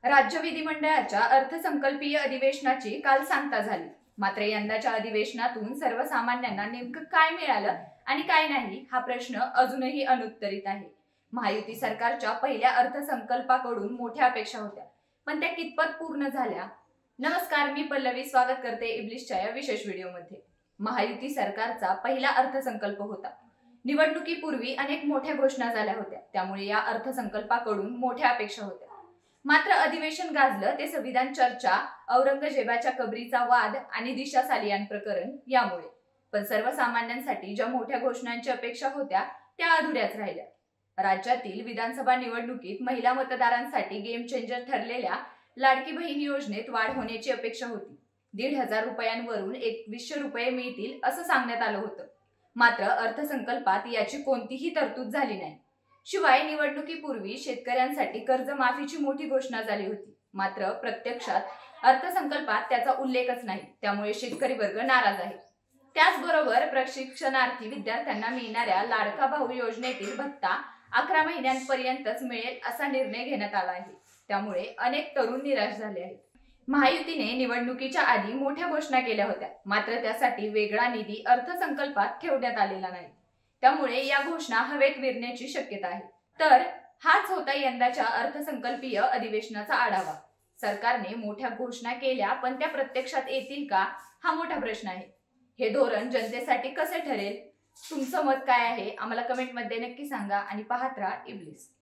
राज्य विधिमंडळाच्या अर्थसंकल्पीय अधिवेशनाची काल सांगता झाली। मात्र यंदाच्या अधिवेशनातून सर्वसामान्यांना नेमकं काय मिळालं आणि काय नाही हा प्रश्न अजूनही अनुत्तरित आहे। महायुती सरकारच्या पहिल्या अर्थसंकल्पाकडून मोठ्या अपेक्षा होत्या, पण त्या कितपत पूर्ण झाल्या? नमस्कार, मी पल्लवी स्वागत करते इब्लिसच्या या विशेष व्हिडिओमध्ये। महायुती सरकारचा पहिला अर्थसंकल्प होता। निवडणुकीपूर्वी अनेक मोठ्या घोषणा झाल्या होत्या, त्यामुळे या अर्थसंकल्पाकडून मोठ्या अपेक्षा होत्या। मात्र अधिवेशन गाजलं ते संविधान चर्चा, औरंगजेबाच्या कबरीचा वाद आणि दिशा सालियान प्रकरण यामुळे। पण सर्वसामान्यांसाठी ज्या मोठ्या घोषणांची अपेक्षा होत्या त्या अधुऱ्याच राहिल्या। राज्यातील विधानसभा निवडणुकीत महिला मतदारांसाठी गेम चेंजर ठरलेल्या लाडकी बहीण योजनेत वाढ होण्याची अपेक्षा होती। 1,500 रुपयांवरून 2,100 रुपये मिळतील असं सांगण्यात आलं होतं। मात्र अर्थसंकल्पात याची कोणतीही तरतूद झाली नाही। शिवाय निवडणुकीपूर्वी शेतकऱ्यांसाठी कर्जमाफीची मोठी घोषणा झाली होती, मात्र प्रत्यक्षात अर्थसंकल्पात त्याचा उल्लेखच नाही। त्यामुळे शेतकरी वर्ग नाराज आहे। त्याचबरोबर प्रशिक्षणार्थी विद्यार्थ्यांना मिळणाऱ्या लाडका भाऊ योजनेतील भत्ता 11 महिन्यांपर्यंतच मिळेल असा निर्णय घेण्यात आला आहे। त्यामुळे अनेक तरुण निराश झाले आहेत। महायुतीने निवडणुकीच्या आधी मोठ्या घोषणा केल्या होत्या, मात्र त्यासाठी वेगळा निधी अर्थसंकल्पात ठेवण्यात आलेला नाही। त्यामुळे या घोषणा हवेत विरण्याची शक्यता आहे। तर हाच होता यंदाच्या अर्थसंकल्पीय अधिवेशनाचा आढावा। सरकारने मोठ्या घोषणा केल्या, पण त्या प्रत्यक्षात येतील का हा मोठा प्रश्न आहे। हे धोरण जनतेसाठी कसे ठरेल? तुमचं मत काय आहे आम्हाला कमेंटमध्ये नक्की सांगा आणि पाहत राहा इब्लिस।